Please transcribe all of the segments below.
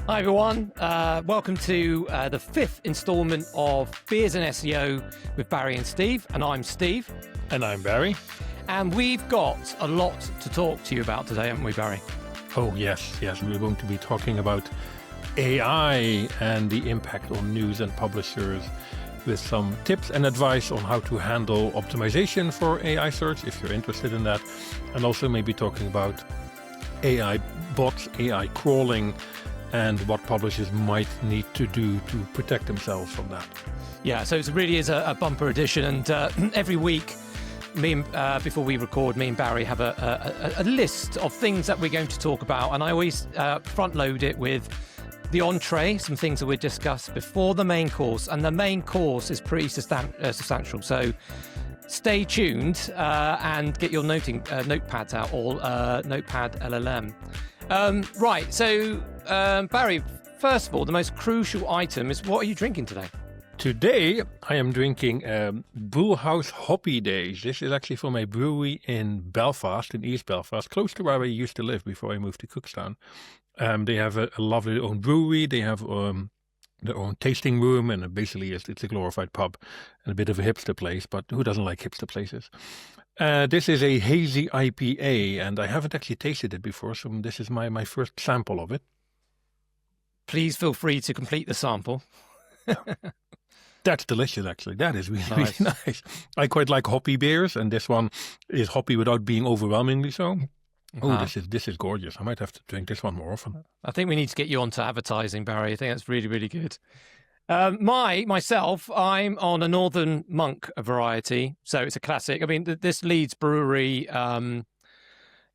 Hi everyone, welcome to the fifth instalment of Beers and SEO with Barry and Steve, and I'm Steve. And I'm Barry. And we've got a lot to talk to you about today, haven't we, Barry? Oh yes, we're going to be talking about AI and the impact on news and publishers with some tips and advice on how to handle optimization for AI search, if you're interested in that, and also maybe talking about AI bots, AI crawling, and what publishers might need to do to protect themselves from that. Yeah, so it really is a bumper edition, and every week, before we record, me and Barry have a list of things that we're going to talk about, and I always front load it with the entree, some things that we discussed before the main course, and the main course is pretty substantial. So stay tuned and get your notepads out, or Notepad LLM. Right, so Barry, first of all, the most crucial item is, what are you drinking today? Today, I am drinking Bullhouse Hoppy Days. This is actually from a brewery in Belfast, in East Belfast, close to where I used to live before I moved to Cookstown. They have a lovely own brewery. They have their own tasting room, and basically it's a glorified pub and a bit of a hipster place, but who doesn't like hipster places? This is a hazy IPA, and I haven't actually tasted it before, so this is my first sample of it. Please feel free to complete the sample. That's delicious, actually. That is really Nice. really nice. I quite like hoppy beers, and this one is hoppy without being overwhelmingly so. Oh, this is gorgeous. I might have to drink this one more often. I think we need to get you onto advertising, Barry. I think that's really, really good. Myself, I'm on a Northern Monk variety, so it's a classic. I mean, this Leeds brewery,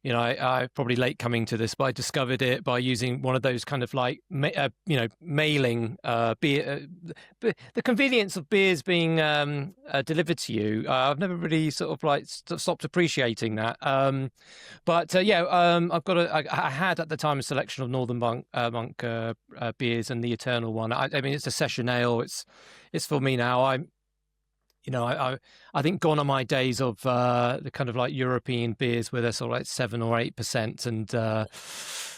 I probably late coming to this, but I discovered it by using one of those kind of like, mailing beer, the convenience of beers being delivered to you. I've never really sort of like stopped appreciating that. I've got I had at the time a selection of Northern Monk beers, and the Eternal one. I mean, it's a session ale. It's for me now. I think gone are my days of the kind of like European beers where they're sort of like 7 or 8%, and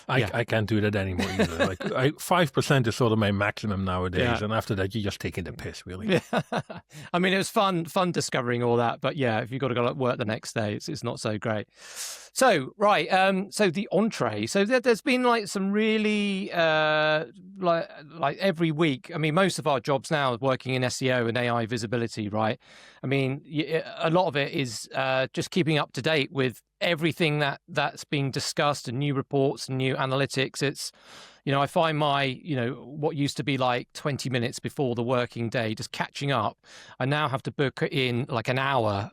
I can't do that anymore either. Like 5% is sort of my maximum nowadays, and after that you're just taking the piss, really. Yeah. I mean, it was fun discovering all that, but yeah, if you've got to go to work the next day, it's not so great. So right, so the entree. So there's been like some really like every week. I mean, most of our jobs now working in SEO and AI visibility, right? I mean, a lot of it is just keeping up to date with everything that's being discussed, and new reports and new analytics. It's, I find my, what used to be like 20 minutes before the working day, just catching up. I now have to book in like an hour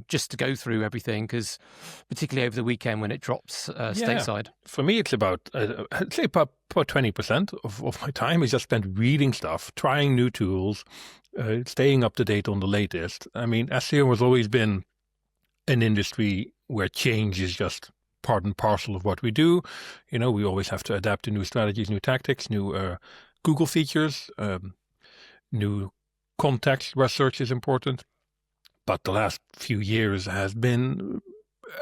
just to go through everything, because particularly over the weekend when it drops stateside. For me, it's about, I'd say about 20% of my time is just spent reading stuff, trying new tools, staying up to date on the latest. I mean, SEO has always been an industry where change is just part and parcel of what we do. We always have to adapt to new strategies, new tactics, new Google features, new context where search is important. But the last few years has been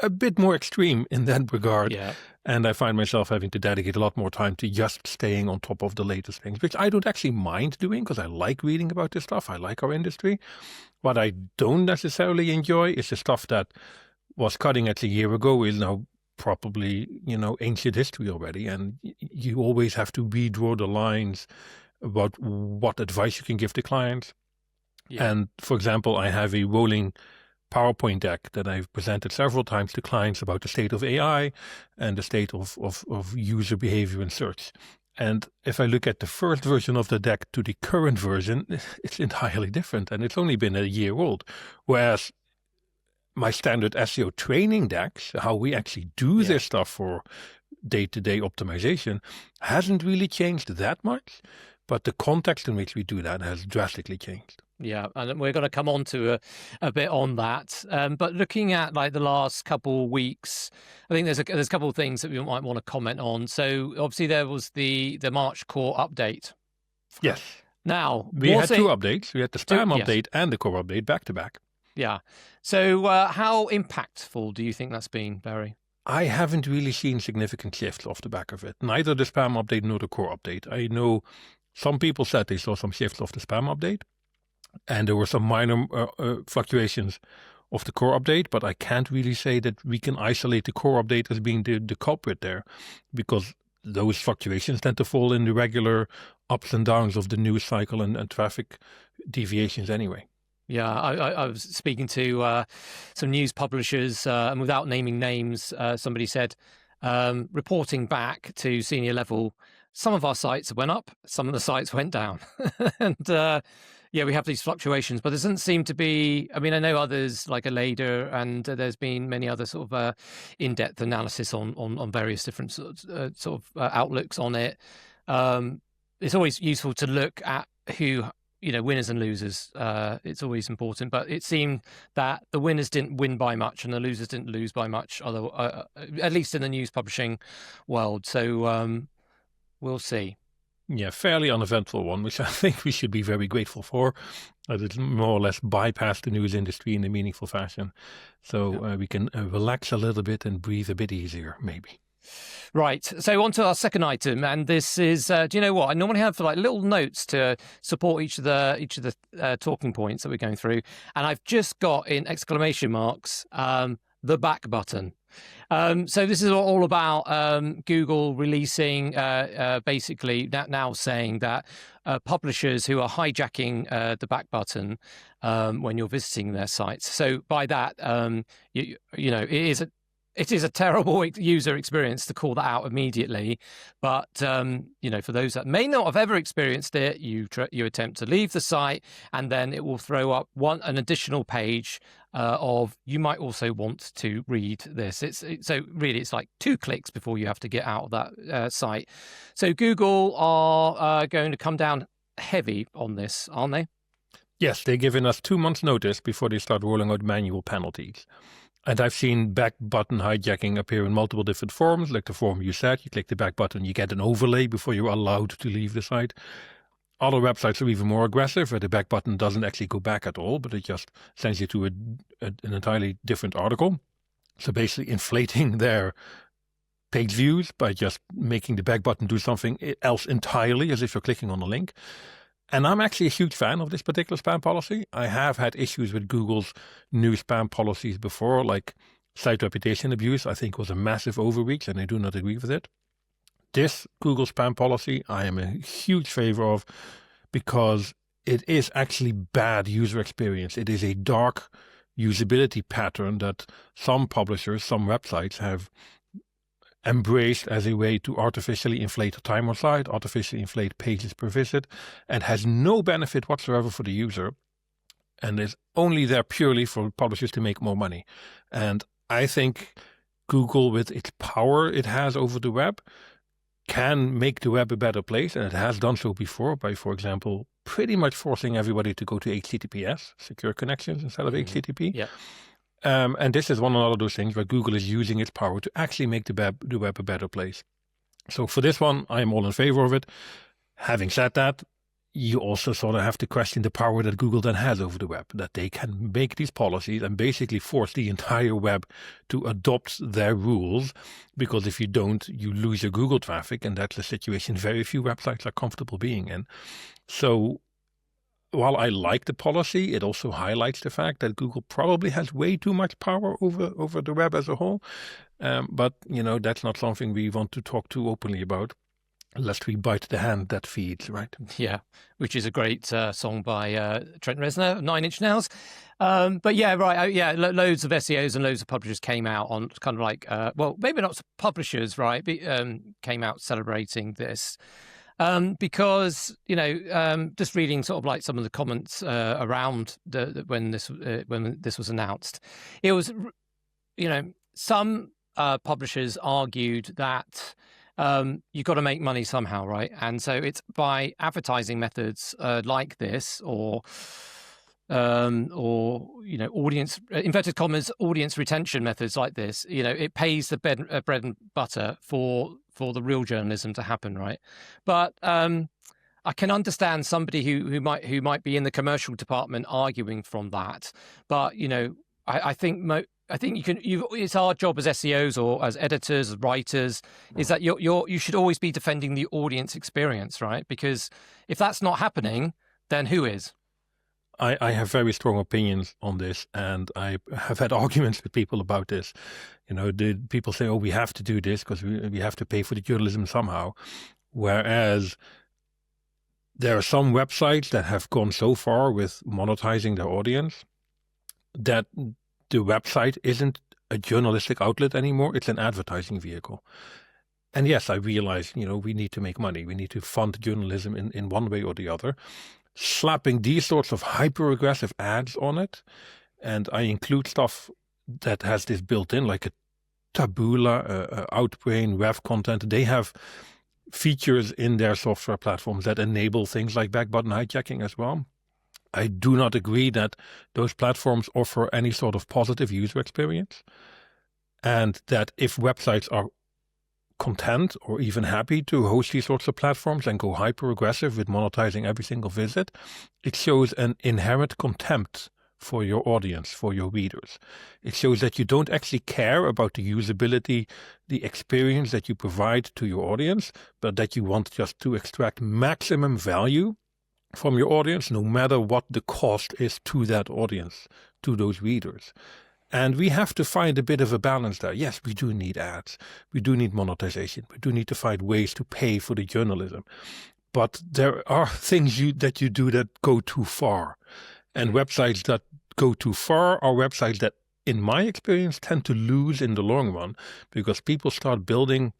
a bit more extreme in that regard. Yeah. And I find myself having to dedicate a lot more time to just staying on top of the latest things, which I don't actually mind doing because I like reading about this stuff. I like our industry. What I don't necessarily enjoy is the stuff that was cutting edge a year ago is now probably, ancient history already. And you always have to redraw the lines about what advice you can give to clients. Yeah. And for example, I have a rolling PowerPoint deck that I've presented several times to clients about the state of AI and the state of user behavior in search. And if I look at the first version of the deck to the current version, it's entirely different. And it's only been a year old. Whereas my standard SEO training decks, how we actually do this stuff for day-to-day optimization, hasn't really changed that much. But the context in which we do that has drastically changed. Yeah, and we're going to come on to a bit on that. But looking at like the last couple of weeks, I think there's a couple of things that we might want to comment on. So obviously there was the March core update. Yes. Now, we had two updates. We had the spam update and the core update back to back. Yeah. So how impactful do you think that's been, Barry? I haven't really seen significant shifts off the back of it. Neither the spam update nor the core update. I know some people said they saw some shifts off the spam update, and there were some minor fluctuations of the core update, but I can't really say that we can isolate the core update as being the culprit there, because those fluctuations tend to fall in the regular ups and downs of the news cycle and traffic deviations anyway. Yeah, I was speaking to some news publishers, and without naming names, somebody said, reporting back to senior level, some of our sites went up, some of the sites went down. And yeah, we have these fluctuations, but there doesn't seem to be, I mean, I know others like Aleda, and there's been many other sort of in-depth analysis on various different sort of outlooks on it. It's always useful to look at who, winners and losers. It's always important, but it seemed that the winners didn't win by much and the losers didn't lose by much, although at least in the news publishing world. So we'll see. Yeah, fairly uneventful one, which I think we should be very grateful for. It's more or less bypassed the news industry in a meaningful fashion. So we can relax a little bit and breathe a bit easier, maybe. Right. So on to our second item, and this is, do you know what? I normally have like little notes to support each of the talking points that we're going through, and I've just got in exclamation marks the back button. So this is all about Google releasing, basically now saying that publishers who are hijacking the back button when you're visiting their sites. So by that, it is a terrible user experience to call that out immediately. But, for those that may not have ever experienced it, you attempt to leave the site, and then it will throw up an additional page of, you might also want to read this. So really, it's like 2 clicks before you have to get out of that site. So Google are going to come down heavy on this, aren't they? Yes, they're giving us 2 months notice before they start rolling out manual penalties. And I've seen back button hijacking appear in multiple different forms, like the form you said. You click the back button, you get an overlay before you're allowed to leave the site. Other websites are even more aggressive, where the back button doesn't actually go back at all, but it just sends you to an entirely different article. So basically inflating their page views by just making the back button do something else entirely, as if you're clicking on a link. And I'm actually a huge fan of this particular spam policy. I have had issues with Google's new spam policies before, like site reputation abuse, I think was a massive overreach, and I do not agree with it. This Google spam policy I am a huge favor of, because it is actually bad user experience. It is a dark usability pattern that some publishers, some websites have embraced as a way to artificially inflate the time on site, artificially inflate pages per visit, and has no benefit whatsoever for the user, and is only there purely for publishers to make more money. And I think Google, with its power it has over the web, can make the web a better place, and it has done so before by, for example, pretty much forcing everybody to go to HTTPS, secure connections, instead of HTTP. Yeah. And this is one of those things where Google is using its power to actually make the web a better place. So for this one, I am all in favor of it. Having said that, you also sort of have to question the power that Google then has over the web, that they can make these policies and basically force the entire web to adopt their rules, because if you don't, you lose your Google traffic, and that's a situation very few websites are comfortable being in. So while I like the policy, it also highlights the fact that Google probably has way too much power over the web as a whole. But, that's not something we want to talk too openly about, lest we bite the hand that feeds, right? Yeah, which is a great song by Trent Reznor, 9 Inch Nails. But yeah, right. Loads of SEOs and loads of publishers came out on kind of like, well, maybe not publishers, right? But, came out celebrating this. Because, just reading sort of like some of the comments around when this was announced, it was, some publishers argued that you've got to make money somehow, right? And so it's by advertising methods like this, or audience, inverted commas, audience retention methods like this. It pays the bread and butter for the real journalism to happen, right? But I can understand somebody who might be in the commercial department arguing from that. But I think I think it's our job as SEOs or as editors, as writers, is that you should always be defending the audience experience, right? Because if that's not happening, then who is? I have very strong opinions on this, and I have had arguments with people about this. People say, oh, we have to do this because we have to pay for the journalism somehow. Whereas there are some websites that have gone so far with monetizing their audience that the website isn't a journalistic outlet anymore. It's an advertising vehicle. And yes, I realize, we need to make money. We need to fund journalism in one way or the other. Slapping these sorts of hyper-aggressive ads on it, and I include stuff that has this built in, like a Taboola, Outbrain, Rev Content. They have features in their software platforms that enable things like back button hijacking as well. I do not agree that those platforms offer any sort of positive user experience, and that if websites are content or even happy to host these sorts of platforms and go hyper aggressive with monetizing every single visit, it shows an inherent contempt for your audience, for your readers. It shows that you don't actually care about the usability, the experience that you provide to your audience, but that you want just to extract maximum value from your audience, no matter what the cost is to that audience, to those readers. And we have to find a bit of a balance there. Yes, we do need ads. We do need monetization. We do need to find ways to pay for the journalism. But there are things that you do that go too far. And websites that go too far are websites that, in my experience, tend to lose in the long run, because people start building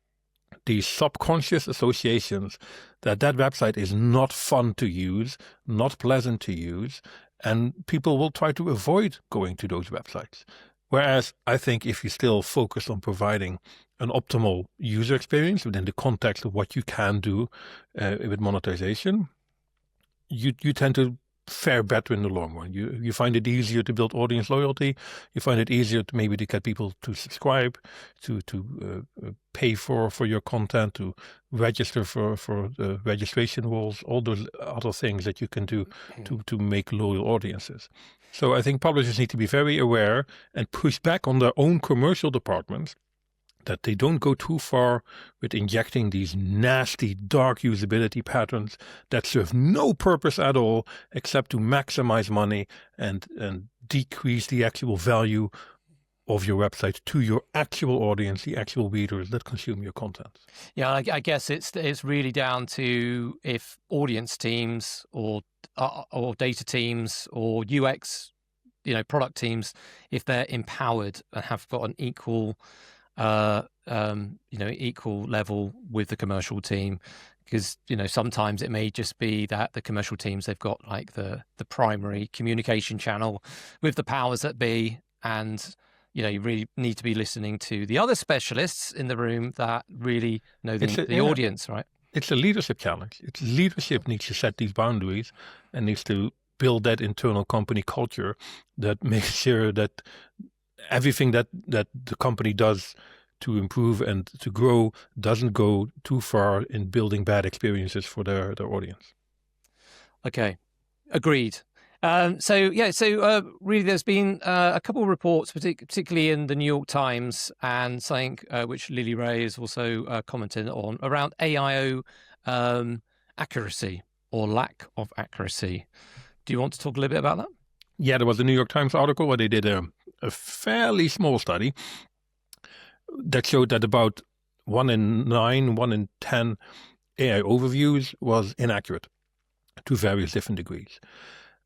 these subconscious associations that website is not fun to use, not pleasant to use, and people will try to avoid going to those websites. Whereas I think if you still focus on providing an optimal user experience within the context of what you can do with monetization, you tend to fare better in the long run. You find it easier to build audience loyalty. You find it easier to maybe to get people to subscribe, to pay for your content, to register for the registration rules, all those other things that you can do to make loyal audiences. So I think publishers need to be very aware and push back on their own commercial departments that they don't go too far with injecting these nasty, dark usability patterns that serve no purpose at all except to maximize money and decrease the actual value of your website to your actual audience, the actual readers that consume your content. Yeah, I guess it's really down to if audience teams or data teams or UX, product teams, if they're empowered and have got an equal equal level with the commercial team, because sometimes it may just be that the commercial teams, they've got like the primary communication channel with the powers that be, and you really need to be listening to the other specialists in the room that really know the audience, right? It's a leadership challenge. Leadership needs to set these boundaries and needs to build that internal company culture that makes sure that everything that the company does to improve and to grow doesn't go too far in building bad experiences for their audience. Okay, agreed. So really there's been a couple of reports, particularly in the New York Times, and something which Lily Ray has also commented on around AIO accuracy or lack of accuracy. Do you want to talk a little bit about that? Yeah, there was a New York Times article where they did a fairly small study that showed that about 1 in 9, 1 in 10 AI overviews was inaccurate to various different degrees.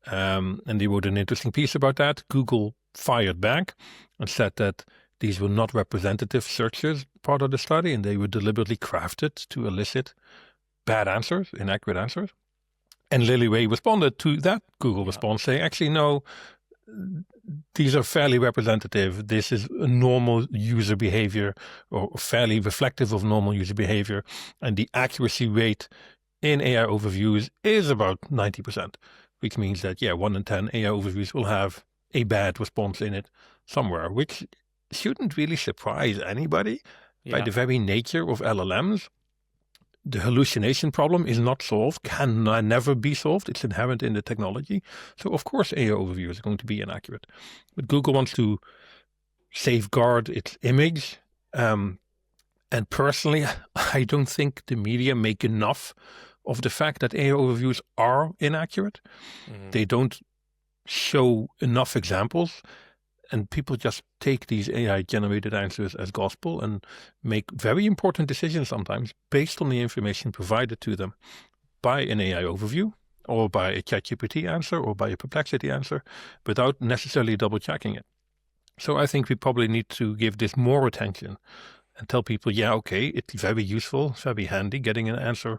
And they wrote an interesting piece about that. Google fired back and said that these were not representative searches, part of the study, and they were deliberately crafted to elicit bad answers, inaccurate answers. And Lily Ray responded to that Google response saying, actually, no, these are fairly representative. This is a normal user behavior, or fairly reflective of normal user behavior. And the accuracy rate in AI overviews is about 90%, which means that, 1 in 10 AI overviews will have a bad response in it somewhere, which shouldn't really surprise anybody. By the very nature of LLMs, the hallucination problem is not solved, can never be solved. It's inherent in the technology. So, of course, AI overviews are going to be inaccurate. But Google wants to safeguard its image. And personally, I don't think the media make enough of the fact that AI overviews are inaccurate. They don't show enough examples, and people just take these AI-generated answers as gospel and make very important decisions sometimes based on the information provided to them by an AI overview or by a ChatGPT answer or by a Perplexity answer without necessarily double-checking it. So I think we probably need to give this more attention and tell people, yeah, okay, it's very useful, it's very handy getting an answer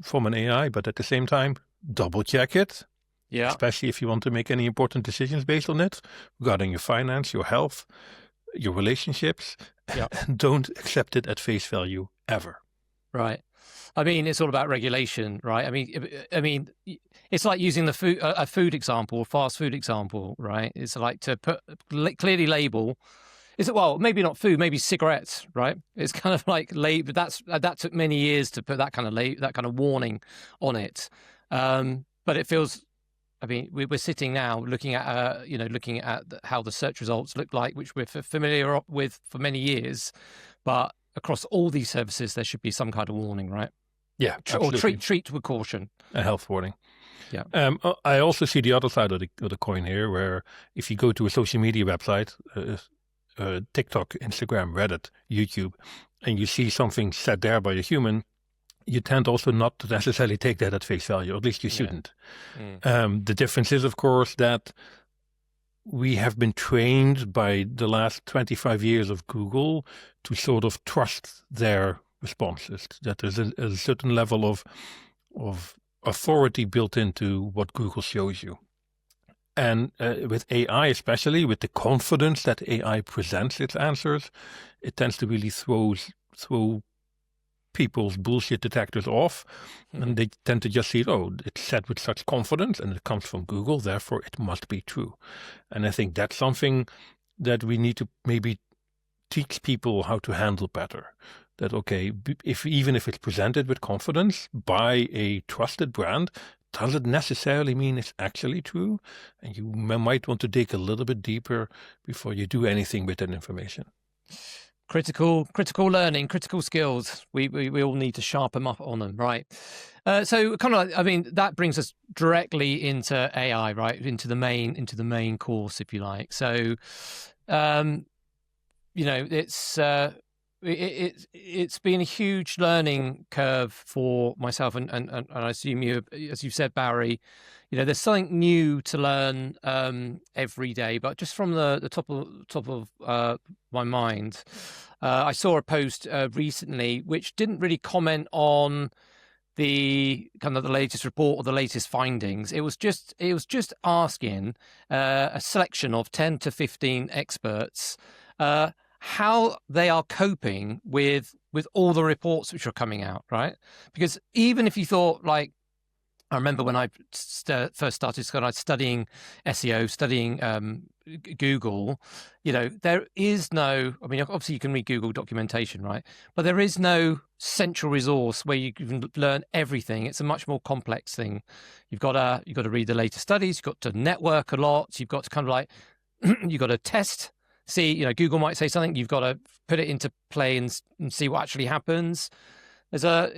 from an AI, but at the same time, double check it. Yeah. Especially if you want to make any important decisions based on it, regarding your finance, your health, your relationships. Yeah. And don't accept it at face value ever. Right. I mean, it's all about regulation, right? I mean, it's like using a food example, fast food example, right? It's like to clearly label. Is it, well, maybe not food, maybe cigarettes, right? It's kind of like label. That took many years to put that kind of warning on it. But it feels, I mean, we're sitting now looking at how the search results look like, which we're familiar with for many years. But across all these services, there should be some kind of warning, right? Yeah, absolutely. Or treat with caution. A health warning. Yeah. I also see the other side of the coin here, where if you go to a social media website, TikTok, Instagram, Reddit, YouTube, and you see something said there by a human, you tend also not to necessarily take that at face value, or at least you shouldn't. Yeah. The difference is, of course, that we have been trained by the last 25 years of Google to sort of trust their responses, that there's a certain level of authority built into what Google shows you. And with AI especially, with the confidence that AI presents its answers, it tends to really throw people's bullshit detectors off. And they tend to just see, oh, it's said with such confidence and it comes from Google, therefore it must be true. And I think that's something that we need to maybe teach people how to handle better. That, okay, even if it's presented with confidence by a trusted brand, doesn't necessarily mean it's actually true, and you might want to dig a little bit deeper before you do anything with that information. Critical learning, critical skills. We all need to sharpen up on them, right? So kind of like, I mean, that brings us directly into AI, right? Into the main course, if you like. So, it's been a huge learning curve for myself, and I assume you, as you said, Barry, there's something new to learn every day. But just from the top of my mind, I saw a post recently which didn't really comment on the kind of the latest report or the latest findings. It was just asking a selection of 10 to 15 experts how they are coping with all the reports which are coming out, right? Because even if you thought, like, I remember when I first started studying SEO, studying Google, there is no, I mean, obviously you can read Google documentation, right? But there is no central resource where you can learn everything. It's a much more complex thing. You've got to read the latest studies. You've got to network a lot. You've got to kind of like, you've got to test. See, Google might say something, you've got to put it into play and see what actually happens. It's a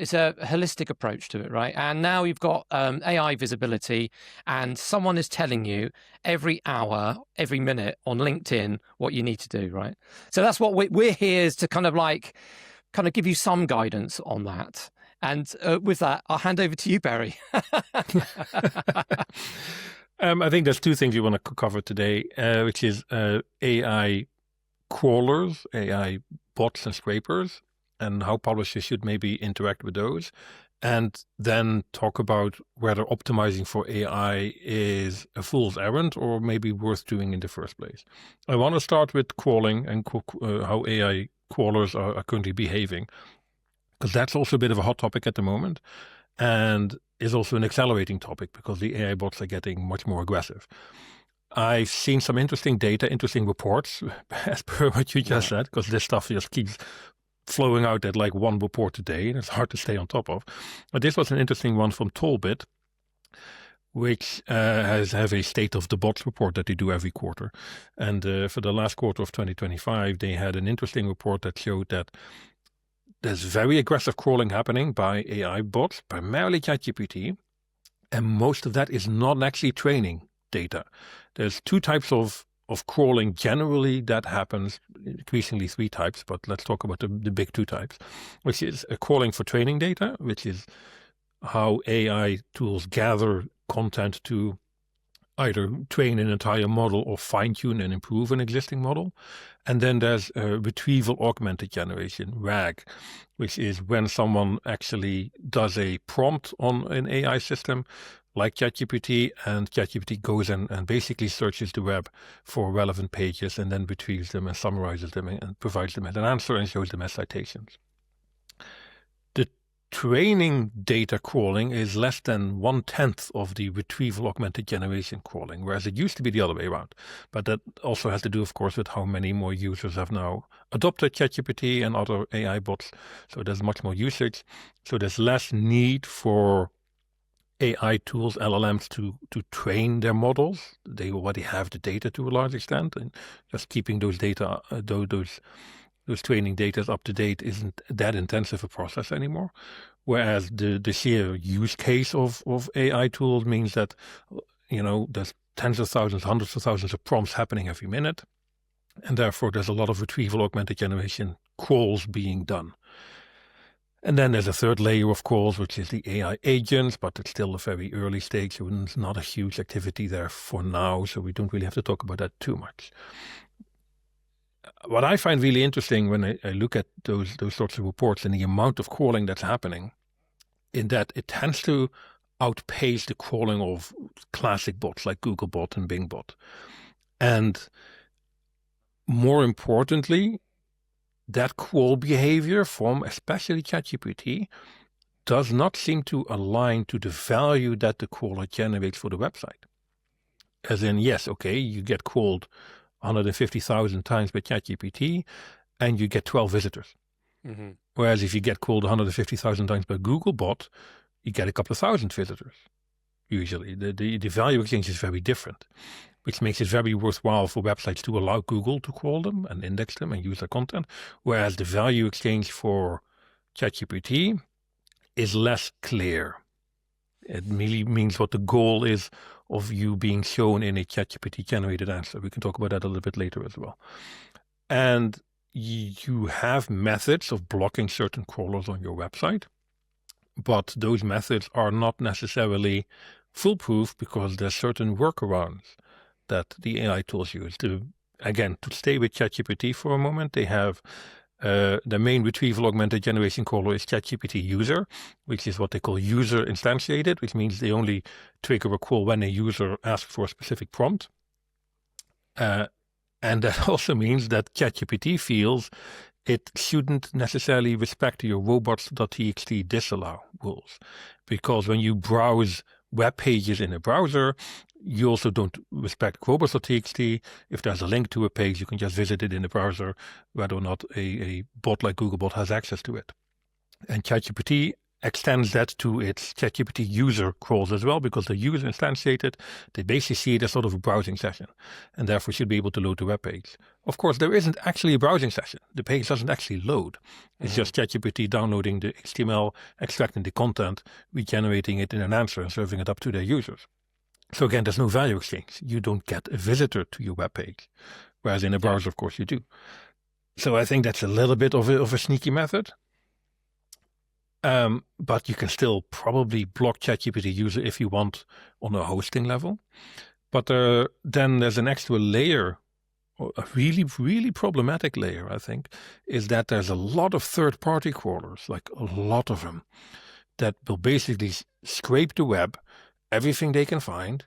holistic approach to it, right? And now you've got AI visibility, and someone is telling you every hour, every minute on LinkedIn what you need to do, right? So that's what we're here is to kind of give you some guidance on that. And with that, I'll hand over to you, Barry. I think there's two things you want to cover today, which is AI crawlers, AI bots and scrapers, and how publishers should maybe interact with those. And then talk about whether optimizing for AI is a fool's errand or maybe worth doing in the first place. I want to start with crawling and how AI crawlers are currently behaving, because that's also a bit of a hot topic at the moment. And is also an accelerating topic because the AI bots are getting much more aggressive. I've seen some interesting data, interesting reports, as per what you just said, because this stuff just keeps flowing out at like one report a day, and it's hard to stay on top of. But this was an interesting one from Tollbit, which have a state of the bots report that they do every quarter. And for the last quarter of 2025, they had an interesting report that showed that there's very aggressive crawling happening by AI bots, primarily ChatGPT, and most of that is not actually training data. There's two types of crawling generally that happens, increasingly three types, but let's talk about the big two types, which is a crawling for training data, which is how AI tools gather content to either train an entire model or fine-tune and improve an existing model. And then there's retrieval augmented generation, RAG, which is when someone actually does a prompt on an AI system like ChatGPT, and ChatGPT goes and basically searches the web for relevant pages and then retrieves them and summarizes them and provides them as an answer and shows them as citations. The training data crawling is less than 1/10 of the retrieval augmented generation crawling, whereas it used to be the other way around. But that also has to do, of course, with how many more users have now adopted ChatGPT and other AI bots. So there's much more usage. So there's less need for AI tools, LLMs, to train their models. They already have the data to a large extent, and just keeping those data, those training data up to date isn't that intensive a process anymore. Whereas the sheer use case of AI tools means that, there's tens of thousands, hundreds of thousands of prompts happening every minute. And therefore, there's a lot of retrieval augmented generation crawls being done. And then there's a third layer of crawls, which is the AI agents, but it's still a very early stage, so it's not a huge activity there for now, so we don't really have to talk about that too much. What I find really interesting when I look at those sorts of reports and the amount of crawling that's happening, in that it tends to outpace the crawling of classic bots like Googlebot and Bingbot. And more importantly, that crawl behavior from especially ChatGPT does not seem to align to the value that the crawler generates for the website. As in, yes, okay, you get crawled 150,000 times by ChatGPT and you get 12 visitors. Mm-hmm. Whereas if you get crawled 150,000 times by Googlebot, you get a couple of thousand visitors. Usually, the value exchange is very different, which makes it very worthwhile for websites to allow Google to crawl them and index them and use their content. Whereas the value exchange for ChatGPT is less clear. It really means what the goal is of you being shown in a ChatGPT generated answer. We can talk about that a little bit later as well. And you have methods of blocking certain crawlers on your website, but those methods are not necessarily foolproof because there's certain workarounds that the AI tools use. To stay with ChatGPT for a moment, they have the main retrieval augmented generation crawler is ChatGPT user, which is what they call user instantiated, which means they only trigger a call when a user asks for a specific prompt. And that also means that ChatGPT feels it shouldn't necessarily respect your robots.txt disallow rules, because when you browse web pages in a browser, you also don't respect robots.txt. If there's a link to a page, you can just visit it in the browser, whether or not a bot like Googlebot has access to it. And ChatGPT extends that to its ChatGPT user crawls as well, because the user instantiated, they basically see it as sort of a browsing session, and therefore should be able to load the web page. Of course, there isn't actually a browsing session. The page doesn't actually load. It's just ChatGPT downloading the HTML, extracting the content, regenerating it in an answer and serving it up to their users. So again, there's no value exchange. You don't get a visitor to your web page, whereas in a browser, of course, you do. So I think that's a little bit of a sneaky method. But you can still probably block ChatGPT user if you want on a hosting level. But then there's an extra layer, a really, really problematic layer, I think, is that there's a lot of third-party crawlers, like a lot of them, that will basically scrape the web, everything they can find,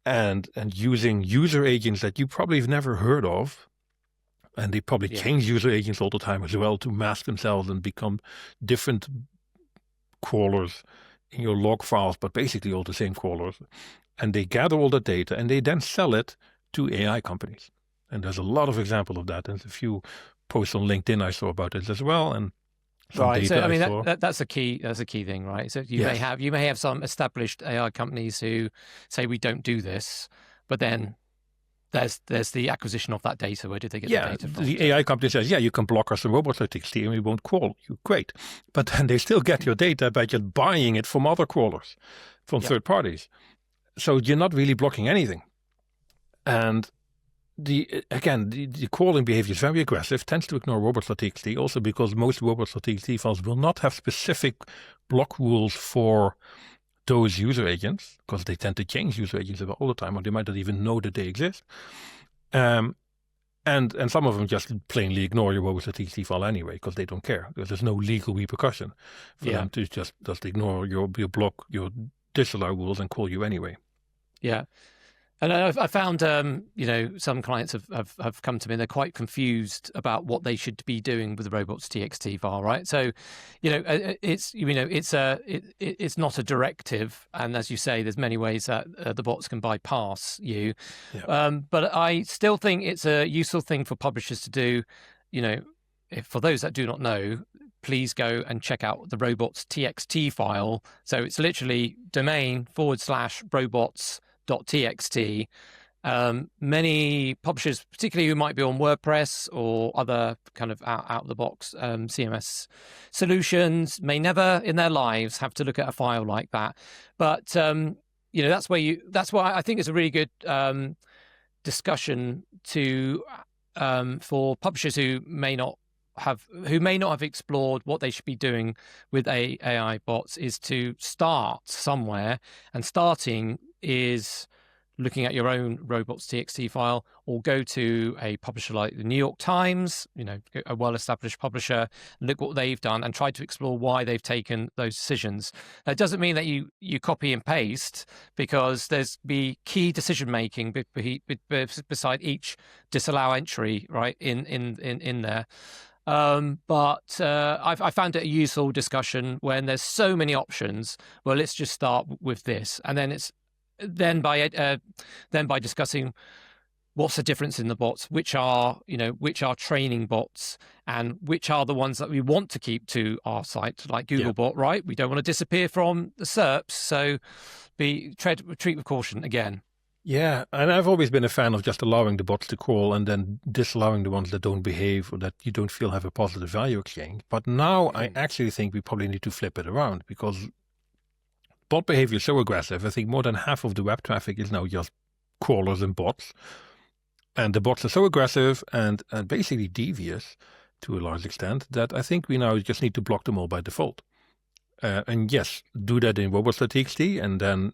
and using user agents that you probably have never heard of. And they probably change user agents all the time as well to mask themselves and become different crawlers in your log files, but basically all the same crawlers. And they gather all the data and they then sell it to AI companies. And there's a lot of examples of that. And a few posts on LinkedIn I saw about it as well. And some Right. So data I mean saw. that's a key. That's a key thing, right? So you may have some established AI companies who say we don't do this, but then there's the acquisition of that data. Where did they get the data from? The AI company says, you can block us some robots.txt and we won't crawl you. Great. But then they still get your data by just buying it from other crawlers, from third parties. So you're not really blocking anything. And the crawling behavior is very aggressive, tends to ignore robots.txt, also because most robots.txt files will not have specific block rules for those user agents, because they tend to change user agents all the time, or they might not even know that they exist. And some of them just plainly ignore your robots.txt file anyway, because they don't care. There's no legal repercussion for them to just ignore your block, your disallow rules and call you anyway. Yeah. And I found, some clients have come to me and they're quite confused about what they should be doing with the robots.txt file, right? So, it's not a directive, and as you say, there's many ways that the bots can bypass you. Yeah. But I still think it's a useful thing for publishers to do. For those that do not know, please go and check out the robots.txt file. So it's literally domain/robots.txt. Many publishers, particularly who might be on WordPress or other kind of out of the box CMS solutions, may never in their lives have to look at a file like that. But that's why I think it's a really good discussion for publishers who may not have explored what they should be doing with AI bots, is to start somewhere, and starting is looking at your own robots.txt file, or go to a publisher like the New York Times, a well-established publisher, look what they've done and try to explore why they've taken those decisions. That doesn't mean that you copy and paste, because there's be key decision making beside each disallow entry, right, in there. But I found it a useful discussion when there's so many options. Well, let's just start with this, and then by discussing what's the difference in the bots, which are training bots, and which are the ones that we want to keep to our site, like Googlebot, right? We don't want to disappear from the SERPs, so treat with caution again. Yeah, and I've always been a fan of just allowing the bots to crawl and then disallowing the ones that don't behave or that you don't feel have a positive value exchange. But now I actually think we probably need to flip it around, because bot behavior is so aggressive. I think more than half of the web traffic is now just crawlers and bots. And the bots are so aggressive and basically devious to a large extent that I think we now just need to block them all by default. And yes, do that in robots.txt, and then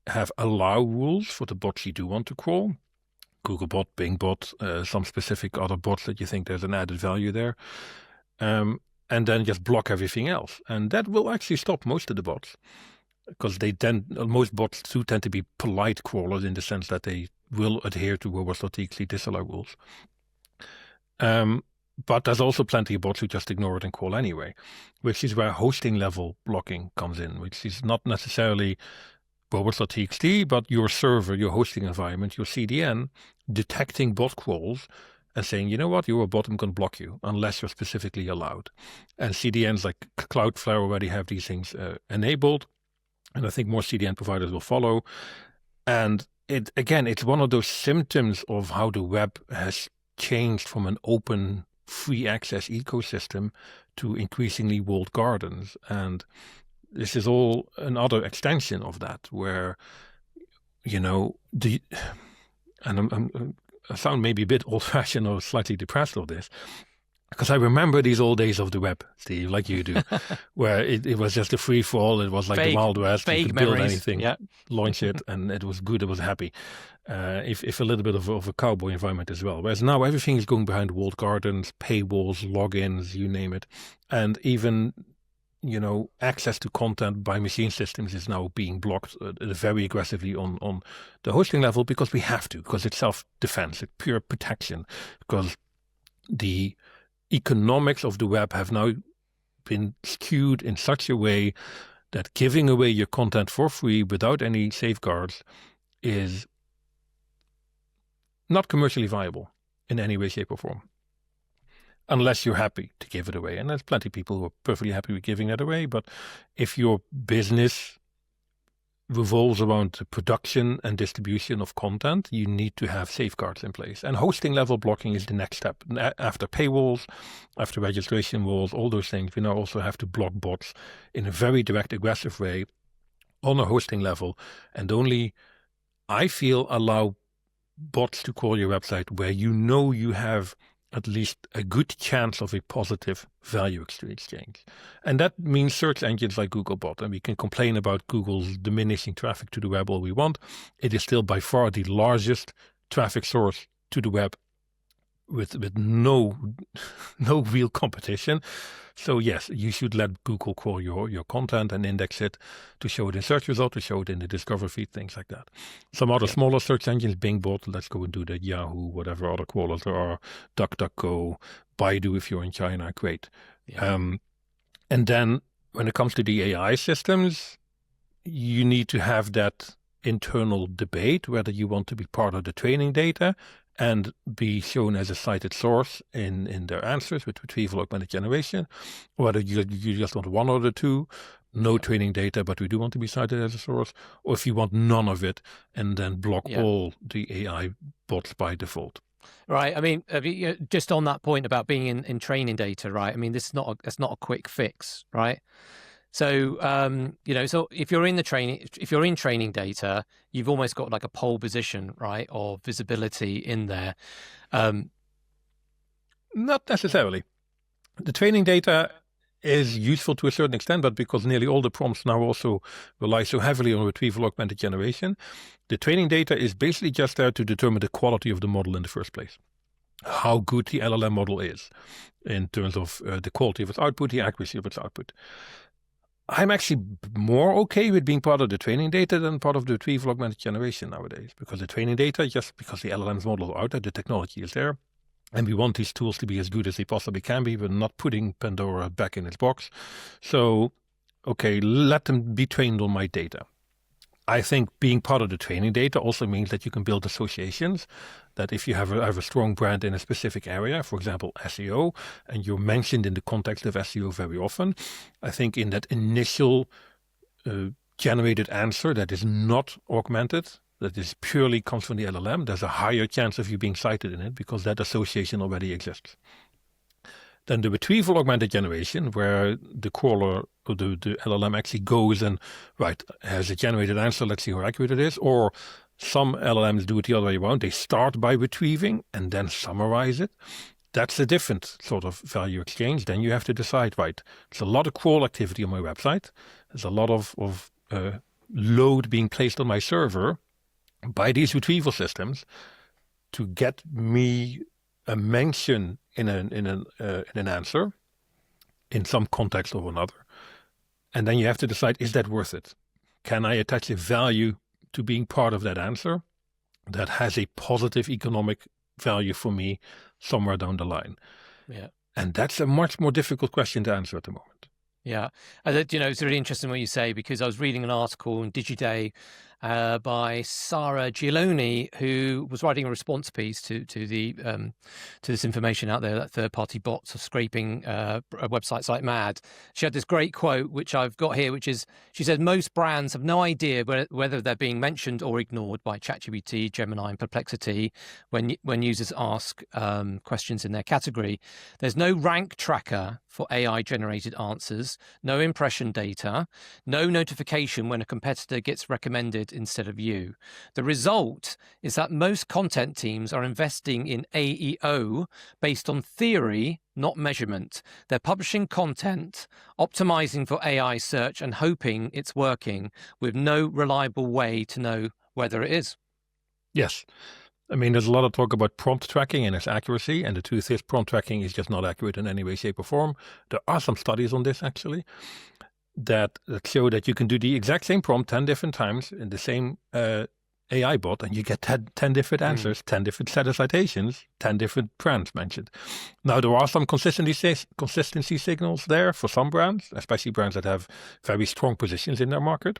have allow rules for the bots you do want to crawl. Googlebot, Bingbot, some specific other bots that you think there's an added value there. And then just block everything else. And that will actually stop most of the bots. Because most bots do tend to be polite crawlers in the sense that they will adhere to robots.txt disallow rules. But there's also plenty of bots who just ignore it and crawl anyway, which is where hosting level blocking comes in, which is not necessarily robots.txt, but your server, your hosting environment, your CDN, detecting bot crawls and saying, you know what, you're a bot, I'm going to block you unless you're specifically allowed. And CDNs like Cloudflare already have these things enabled. And I think more CDN providers will follow. And it's one of those symptoms of how the web has changed from an open, free access ecosystem to increasingly walled gardens. And this is all another extension of that, where, I sound maybe a bit old-fashioned or slightly depressed of this, because I remember these old days of the web, Steve, like you do, where it was just a free-for-all. It was like the Wild West. You could build anything, launch it, and it was good, it was happy. If a little bit of a cowboy environment as well. Whereas now everything is going behind walled gardens, paywalls, logins, you name it. And even, access to content by machine systems is now being blocked very aggressively on the hosting level, because we have to, because it's self-defense, it's pure protection, because the economics of the web have now been skewed in such a way that giving away your content for free without any safeguards is not commercially viable in any way, shape or form. unless you're happy to give it away. And there's plenty of people who are perfectly happy with giving that away. But if your business revolves around the production and distribution of content, you need to have safeguards in place. And hosting level blocking is the next step. After paywalls, after registration walls, all those things, we now also have to block bots in a very direct, aggressive way on a hosting level, and only, I feel, allow bots to crawl your website where you know you have at least a good chance of a positive value exchange. And that means search engines like Googlebot. And we can complain about Google's diminishing traffic to the web all we want. It is still by far the largest traffic source to the web with no real competition. So yes, you should let Google crawl your content and index it to show it in search result, to show it in the discover feed, things like that. Some other smaller search engines, Bingbot, let's go and do that, Yahoo, whatever other crawlers there are, DuckDuckGo, Baidu if you're in China, great. Yeah. And then when it comes to the AI systems, you need to have that internal debate whether you want to be part of the training data and be shown as a cited source in their answers with retrieval augmented generation, or whether you just want one or the two, no training data, but we do want to be cited as a source, or if you want none of it and then block all the AI bots by default. Right. I mean, just on that point about being in training data, right? I mean, it's not a quick fix, right? So, so if you're in training data, you've almost got like a pole position, right, or visibility in there. Not necessarily. The training data is useful to a certain extent, but because nearly all the prompts now also rely so heavily on retrieval augmented generation, the training data is basically just there to determine the quality of the model in the first place. How good the LLM model is in terms of the quality of its output, the accuracy of its output. I'm actually more okay with being part of the training data than part of the retrieval augmented generation nowadays, because the training data, just because the LLM's model are out there, the technology is there, and we want these tools to be as good as they possibly can be. We're not putting Pandora back in its box. So, okay, let them be trained on my data. I think being part of the training data also means that you can build associations, that if you have a strong brand in a specific area, for example, SEO, and you're mentioned in the context of SEO very often, I think in that initial generated answer that is not augmented, that is purely comes from the LLM, there's a higher chance of you being cited in it because that association already exists. Then the retrieval augmented generation, where the crawler or the LLM actually goes and, has a generated answer, let's see how accurate it is. Or some LLMs do it the other way around. They start by retrieving and then summarize it. That's a different sort of value exchange. Then you have to decide, there's a lot of crawl activity on my website. There's a lot of load being placed on my server by these retrieval systems to get me a mention in an answer in some context or another. And then you have to decide, is that worth it? Can I attach a value to being part of that answer that has a positive economic value for me somewhere down the line? Yeah. And that's a much more difficult question to answer at the moment. Yeah. It's really interesting what you say, because I was reading an article in DigiDay by Sarah Gialoni, who was writing a response piece to this information out there that third-party bots are scraping websites like mad. She had this great quote, which I've got here, which is, she said, most brands have no idea whether they're being mentioned or ignored by ChatGPT, Gemini, and Perplexity when users ask questions in their category. There's no rank tracker for AI-generated answers, no impression data, no notification when a competitor gets recommended instead of you. The result is that most content teams are investing in AEO based on theory, not measurement. They're publishing content, optimizing for AI search, and hoping it's working, with no reliable way to know whether it is. Yes. I mean, there's a lot of talk about prompt tracking and its accuracy, and the truth is prompt tracking is just not accurate in any way, shape, or form. There are some studies on this, actually, that show that you can do the exact same prompt 10 different times in the same AI bot, and you get 10 different answers, 10 different set of citations, 10 different brands mentioned. Now, there are some consistency signals there for some brands, especially brands that have very strong positions in their market.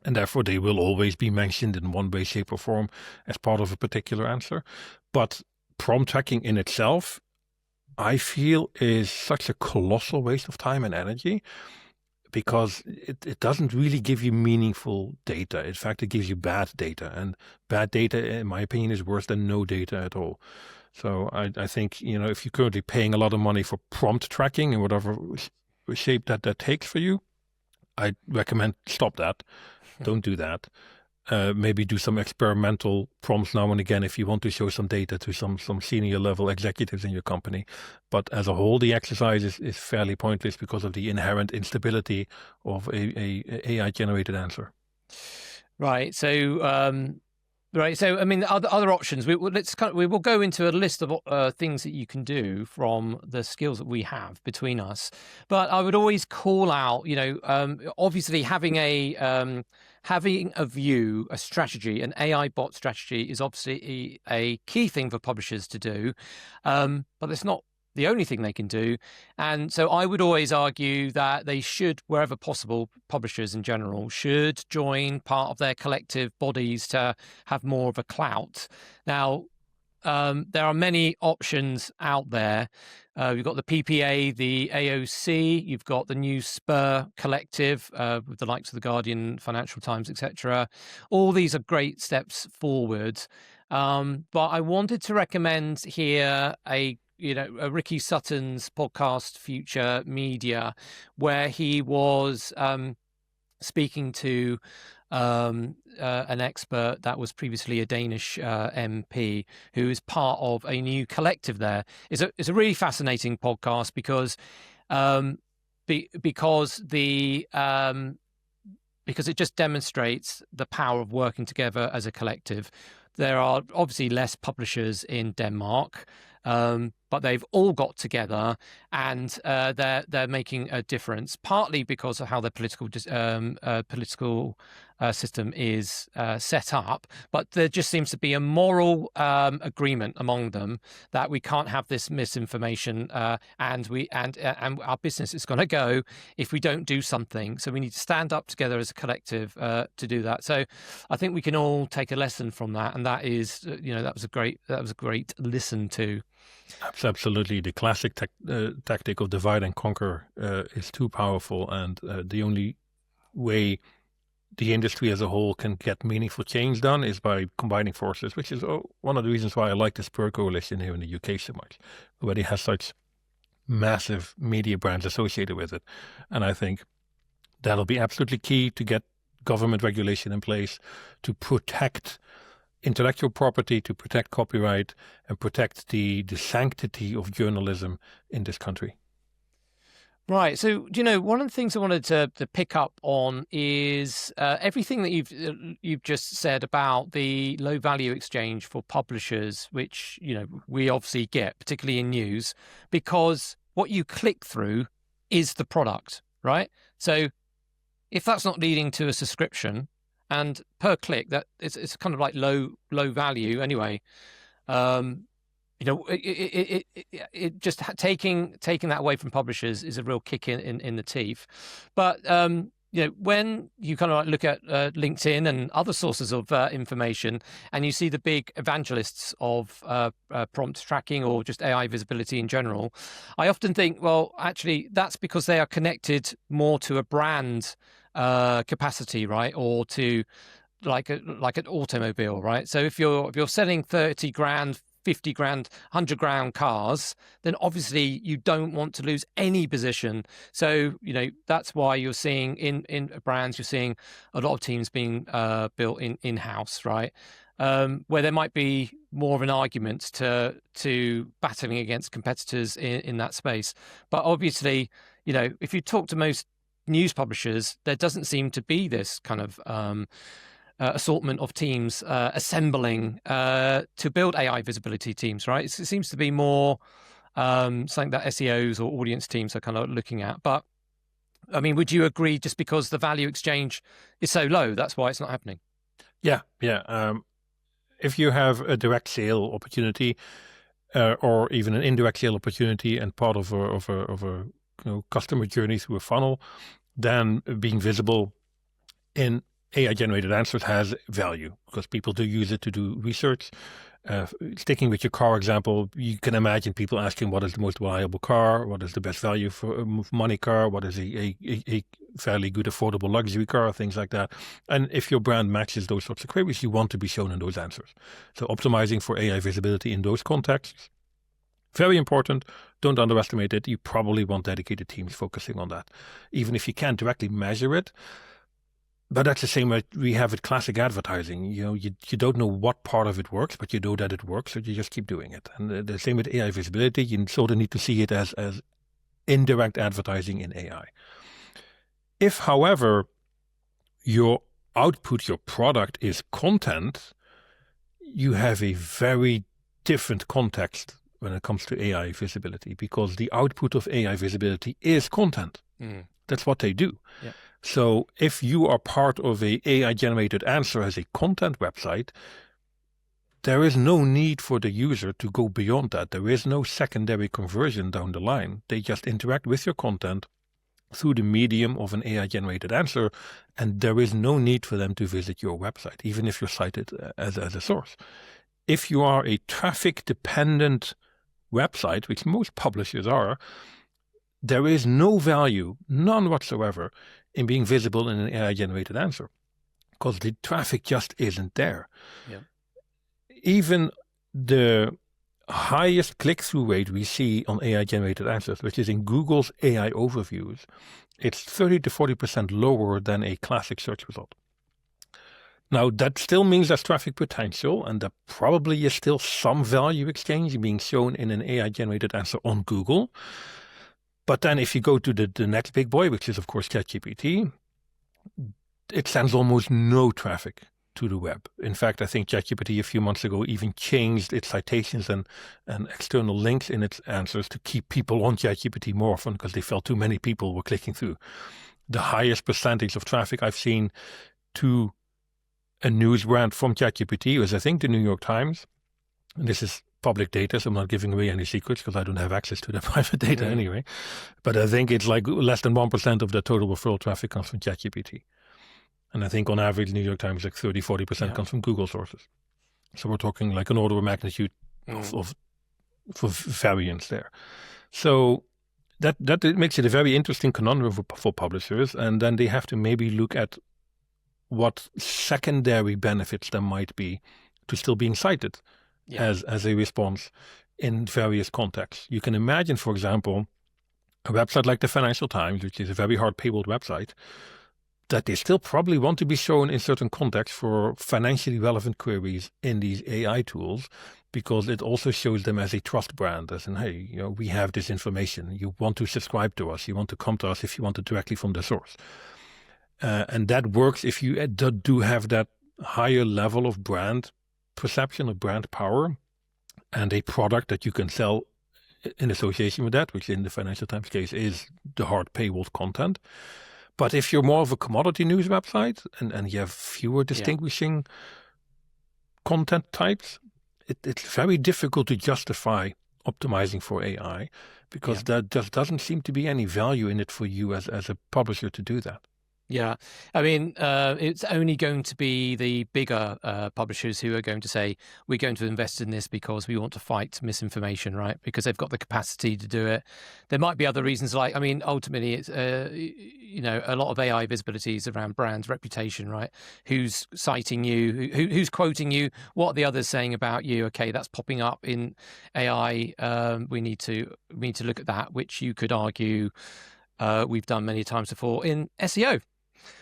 And therefore, they will always be mentioned in one way, shape, or form as part of a particular answer. But prompt tracking in itself, I feel is such a colossal waste of time and energy, because it doesn't really give you meaningful data. In fact, it gives you bad data, and bad data, in my opinion, is worse than no data at all. So I think, if you're currently paying a lot of money for prompt tracking in whatever shape that takes for you, I recommend stop that. Don't do that. Maybe do some experimental prompts now and again if you want to show some data to some senior level executives in your company. But as a whole, the exercise is fairly pointless because of the inherent instability of a AI generated answer. Right. So I mean, other options. We will go into a list of things that you can do from the skills that we have between us. But I would always call out, obviously having a view, a strategy, an AI bot strategy is obviously a key thing for publishers to do, but it's not the only thing they can do. And so I would always argue that they should, wherever possible, publishers in general should join part of their collective bodies to have more of a clout. Now, there are many options out there. You've got the PPA, the AOC, you've got the new Spur collective with the likes of the Guardian, Financial Times, etc. All these are great steps forward. But I wanted to recommend here a Ricky Sutton's podcast, Future Media, where he was speaking to an expert that was previously a Danish MP who is part of a new collective there. It's a really fascinating podcast because it just demonstrates the power of working together as a collective. There are obviously less publishers in Denmark, but they've all got together and they're making a difference, partly because of how their political system is set up. But there just seems to be a moral agreement among them that we can't have this misinformation, and our business is going to go if we don't do something. So we need to stand up together as a collective to do that. So I think we can all take a lesson from that, and that is, that was a great listen to. Absolutely. The classic tactic of divide and conquer is too powerful, and the only way the industry as a whole can get meaningful change done is by combining forces, which is one of the reasons why I like the Spur Coalition here in the UK so much. It already has such massive media brands associated with it. And I think that'll be absolutely key to get government regulation in place to protect intellectual property, to protect copyright, and protect the sanctity of journalism in this country. Right. So, one of the things I wanted to pick up on is everything that you've just said about the low value exchange for publishers, which, we obviously get, particularly in news, because what you click through is the product, right? So if that's not leading to a subscription, and per click, that it's kind of like low value anyway. It just taking that away from publishers is a real kick in the teeth. But when you kind of look at LinkedIn and other sources of information, and you see the big evangelists of prompt tracking or just AI visibility in general, I often think, well, actually, that's because they are connected more to a brand capacity, right, or to like an automobile, right? So if you're selling 30 grand, 50 grand, 100 grand cars, then obviously you don't want to lose any position. So that's why you're seeing in brands, you're seeing a lot of teams being built in-house, right? Where there might be more of an argument to battling against competitors in that space. But obviously, if you talk to most news publishers, there doesn't seem to be this kind of assortment of teams assembling to build AI visibility teams, right? It seems to be more something that SEOs or audience teams are kind of looking at. But I mean, would you agree just because the value exchange is so low, that's why it's not happening? Yeah. If you have a direct sale opportunity or even an indirect sale opportunity and part of a customer journey through a funnel, then being visible in AI-generated answers has value because people do use it to do research. Sticking with your car example, you can imagine people asking what is the most reliable car, what is the best value for money car, what is a fairly good affordable luxury car, things like that. And if your brand matches those sorts of queries, you want to be shown in those answers. So optimizing for AI visibility in those contexts, very important. Don't underestimate it. You probably want dedicated teams focusing on that, even if you can't directly measure it. But that's the same way we have with classic advertising. You don't know what part of it works, but you know that it works, so you just keep doing it. And the same with AI visibility. You sort of need to see it as indirect advertising in AI. If, however, your output, your product is content, you have a very different context when it comes to AI visibility, because the output of AI visibility is content. That's what they do. Yeah. So if you are part of a AI-generated answer as a content website, there is no need for the user to go beyond that. There is no secondary conversion down the line. They just interact with your content through the medium of an AI-generated answer, and there is no need for them to visit your website, even if you're cited as a source. If you are a traffic-dependent website, which most publishers are, there is no value, none whatsoever, in being visible in an AI-generated answer, because the traffic just isn't there. Yeah. Even the highest click-through rate we see on AI-generated answers, which is in Google's AI overviews, it's 30 to 40% lower than a classic search result. Now, that still means there's traffic potential, and there probably is still some value exchange being shown in an AI-generated answer on Google. But then if you go to the next big boy, which is, of course, ChatGPT, it sends almost no traffic to the web. In fact, I think ChatGPT a few months ago even changed its citations and external links in its answers to keep people on ChatGPT more often because they felt too many people were clicking through. The highest percentage of traffic I've seen to a news brand from ChatGPT was, I think, the New York Times. And this is public data, so I'm not giving away any secrets because I don't have access to the private data anyway. But I think it's like less than 1% of the total referral traffic comes from ChatGPT. And I think on average, New York Times, like 30, 40% comes from Google sources. So we're talking like an order of magnitude of variance there. So that it makes it a very interesting conundrum for publishers. And then they have to maybe look at what secondary benefits there might be to still being cited as a response in various contexts. You can imagine, for example, a website like the Financial Times, which is a very hard paywalled website, that they still probably want to be shown in certain contexts for financially relevant queries in these AI tools, because it also shows them as a trust brand, as in, hey, we have this information. You want to subscribe to us. You want to come to us if you want it directly from the source. And that works if you do have that higher level of brand perception, of brand power, and a product that you can sell in association with that, which in the Financial Times case is the hard paywalled content. But if you're more of a commodity news website and you have fewer distinguishing content types, it's very difficult to justify optimizing for AI, because that just doesn't seem to be any value in it for you as a publisher to do that. Yeah, I mean, it's only going to be the bigger publishers who are going to say, we're going to invest in this because we want to fight misinformation, right? Because they've got the capacity to do it. There might be other reasons, like, I mean, ultimately, it's, a lot of AI visibility is around brand reputation, right? Who's citing you? Who's quoting you? What are the others saying about you? Okay, that's popping up in AI. We need to look at that, which you could argue we've done many times before in SEO.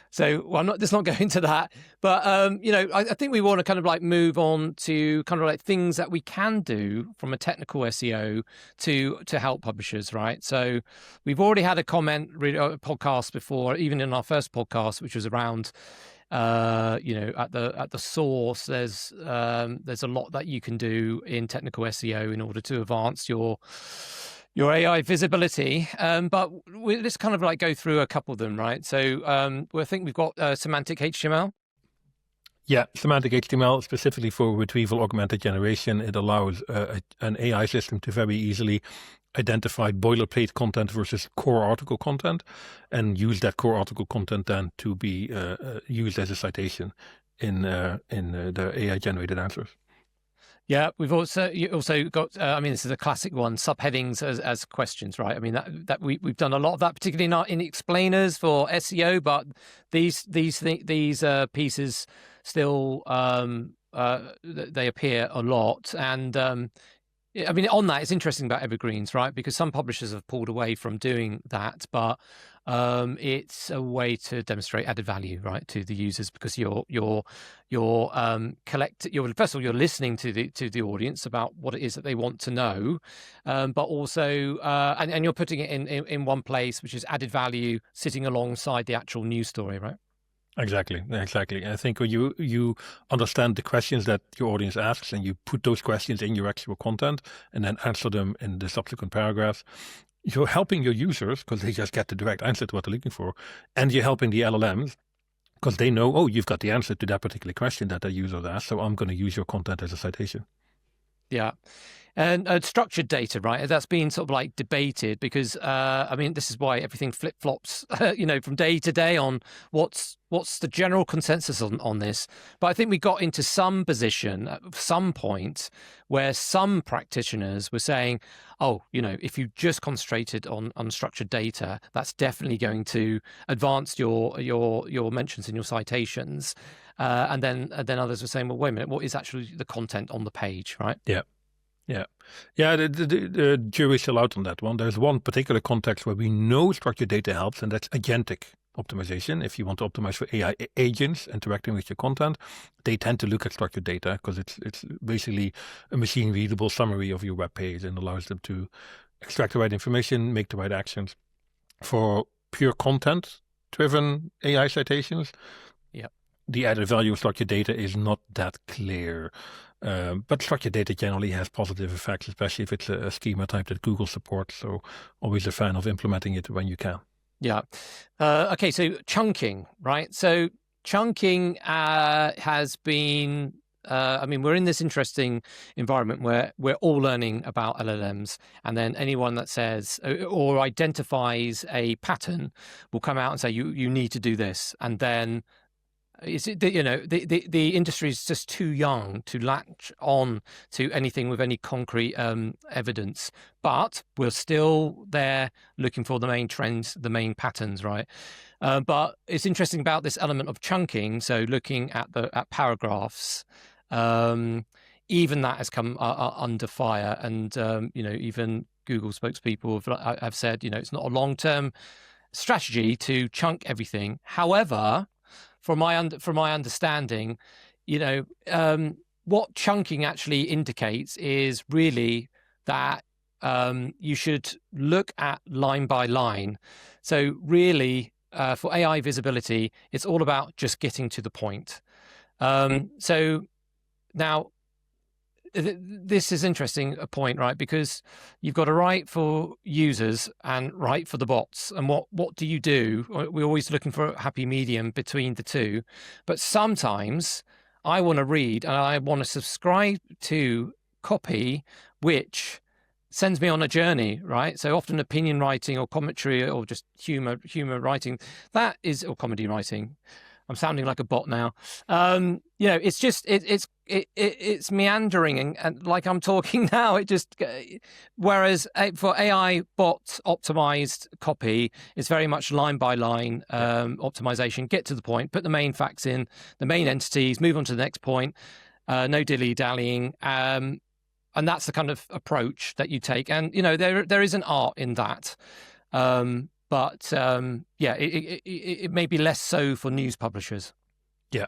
So let's not go into that, but I think we want to kind of like move on to kind of like things that we can do from a technical SEO to help publishers, right? So we've already had a podcast before, even in our first podcast, which was around at the source. There's a lot that you can do in technical SEO in order to advance your AI visibility, but let's kind of like go through a couple of them, right? So I think we've got Semantic HTML. Yeah, Semantic HTML, specifically for retrieval augmented generation. It allows an AI system to very easily identified boilerplate content versus core article content, and use that core article content then to be used as a citation in the AI generated answers. Yeah, you also got. This is a classic one: subheadings as questions, right? I mean, that we've done a lot of that, particularly in explainers for SEO. But these pieces still they appear a lot, and on that, it's interesting about evergreens, right? Because some publishers have pulled away from doing that, but it's a way to demonstrate added value, right, to the users, because you're first of all, you're listening to the audience about what it is that they want to know, but also and you're putting it in one place, which is added value, sitting alongside the actual news story, right? Exactly. I think when you understand the questions that your audience asks, and you put those questions in your actual content and then answer them in the subsequent paragraphs, you're helping your users because they just get the direct answer to what they're looking for. And you're helping the LLMs because they know, oh, you've got the answer to that particular question that the user asked, so I'm going to use your content as a citation. Yeah. And structured data, right? That's been sort of like debated because, this is why everything flip-flops, from day to day on what's the general consensus on this. But I think we got into some position at some point where some practitioners were saying, oh, if you just concentrated on unstructured data, that's definitely going to advance your mentions in your citations. And then others were saying, well, wait a minute, what is actually the content on the page, right? Yeah. The jury's still out on that one. There's one particular context where we know structured data helps, and that's agentic optimization. If you want to optimize for AI agents interacting with your content, they tend to look at structured data because it's basically a machine-readable summary of your web page and allows them to extract the right information, make the right actions. For pure content-driven AI citations, the added value of structured data is not that clear. But structured data generally has positive effects, especially if it's a schema type that Google supports. So always a fan of implementing it when you can. Yeah. Okay, so chunking, right? So chunking has been, we're in this interesting environment where we're all learning about LLMs, and then anyone that says or identifies a pattern will come out and say, you need to do this. And then the industry is just too young to latch on to anything with any concrete evidence, but we're still there looking for the main trends, the main patterns, right? But it's interesting about this element of chunking. So looking at paragraphs, even that has come under fire, and even Google spokespeople have said, it's not a long-term strategy to chunk everything. However, from my understanding, what chunking actually indicates is really that you should look at line by line. So really, for AI visibility, it's all about just getting to the point. So now, this is interesting, a point, right? Because you've got to write for users and write for the bots. And what do you do? We're always looking for a happy medium between the two. But sometimes I want to read and I want to subscribe to copy which sends me on a journey, right? So often opinion writing or commentary or just humor writing, that is, or comedy writing. I'm sounding like a bot now. It's just it's meandering and like I'm talking now. It just whereas for AI bot optimized copy, it's very much line by line optimization. Get to the point, put the main facts in, the main entities, move on to the next point. No dilly dallying, and that's the kind of approach that you take. And there is an art in that. But it may be less so for news publishers. Yeah.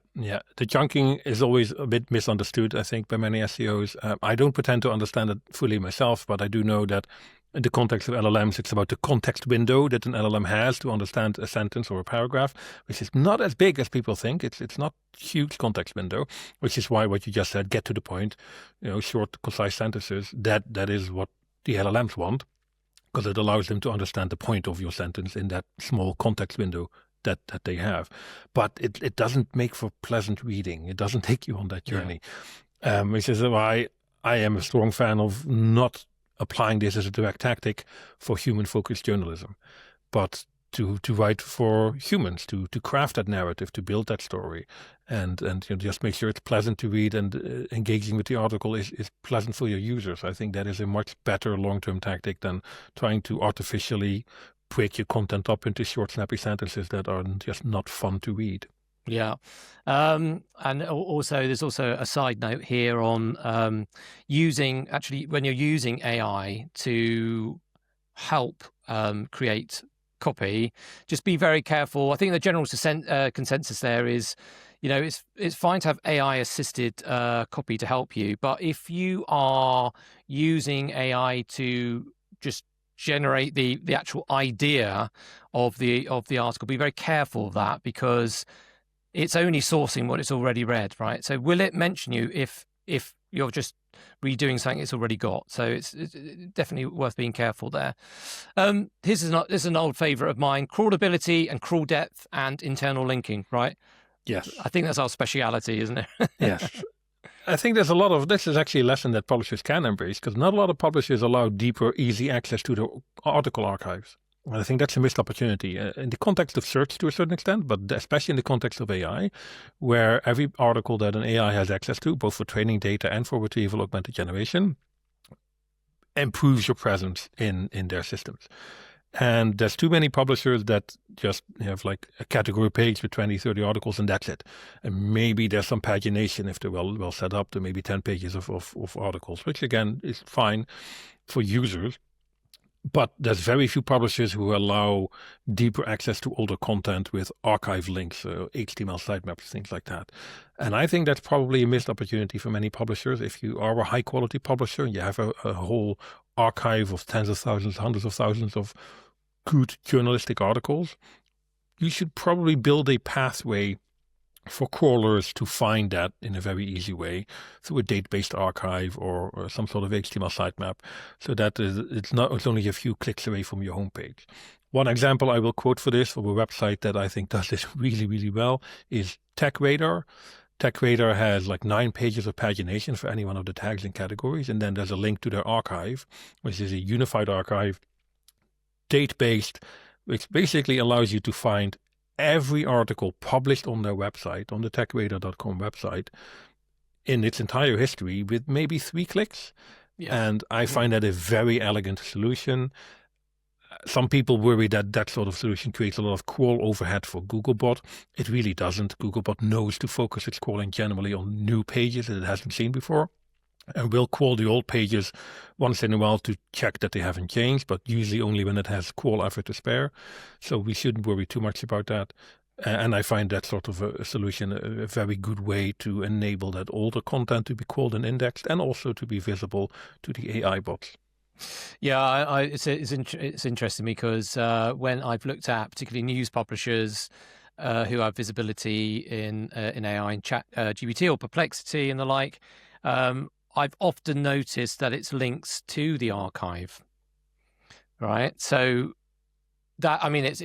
The chunking is always a bit misunderstood, I think, by many SEOs. I don't pretend to understand it fully myself, but I do know that in the context of LLMs, it's about the context window that an LLM has to understand a sentence or a paragraph, which is not as big as people think. It's not a huge context window, which is why what you just said, get to the point, short, concise sentences, that is what the LLMs want. Because it allows them to understand the point of your sentence in that small context window that they have. But it doesn't make for pleasant reading. It doesn't take you on that journey, which is why I am a strong fan of not applying this as a direct tactic for human-focused journalism, but to write for humans, to craft that narrative, to build that story, and just make sure it's pleasant to read and engaging with the article is pleasant for your users. I think that is a much better long-term tactic than trying to artificially break your content up into short, snappy sentences that are just not fun to read. Yeah. And also, there's also a side note here on when you're using AI to help create copy, just be very careful. I think the general consensus there is, it's fine to have AI assisted copy to help you, but if you are using AI to just generate the actual idea of the article, be very careful of that, because it's only sourcing what it's already read, right? So will it mention you if you're just redoing something it's already got? So it's definitely worth being careful there. This is an old favorite of mine: crawlability and crawl depth and internal linking, right? Yes. I think that's our speciality, isn't it? Yes. I think this is actually a lesson that publishers can embrace, because not a lot of publishers allow deeper, easy access to the article archives. And I think that's a missed opportunity in the context of search to a certain extent, but especially in the context of AI, where every article that an AI has access to, both for training data and for retrieval augmented generation, improves your presence in their systems. And there's too many publishers that just have like a category page with 20, 30 articles, and that's it. And maybe there's some pagination if they're well set up to maybe 10 pages of articles, which again is fine for users. But there's very few publishers who allow deeper access to older content with archive links, HTML sitemaps, things like that. And I think that's probably a missed opportunity for many publishers. If you are a high quality publisher and you have a whole archive of tens of thousands, hundreds of thousands of good journalistic articles, you should probably build a pathway for crawlers to find that in a very easy way through a date-based archive or some sort of HTML sitemap, so that it's only a few clicks away from your homepage. One example I will quote for this, from a website that I think does this really, really well, is TechRadar. TechRadar has like 9 pages of pagination for any one of the tags and categories, and then there's a link to their archive, which is a unified archive, date-based, which basically allows you to find every article published on their website, on the techradar.com website, in its entire history with maybe 3 clicks. Yeah. And I find that a very elegant solution. Some people worry that that sort of solution creates a lot of crawl overhead for Googlebot. It really doesn't. Googlebot knows to focus its crawling generally on new pages that it hasn't seen before, and will crawl the old pages once in a while to check that they haven't changed, but usually only when it has crawl effort to spare. So we shouldn't worry too much about that. And I find that sort of a solution a very good way to enable that older content to be crawled and indexed, and also to be visible to the AI bots. Yeah, it's interesting because when I've looked at particularly news publishers who have visibility in AI, in Chat GPT or Perplexity and the like, I've often noticed that it's links to the archive, right? So that, I mean, it's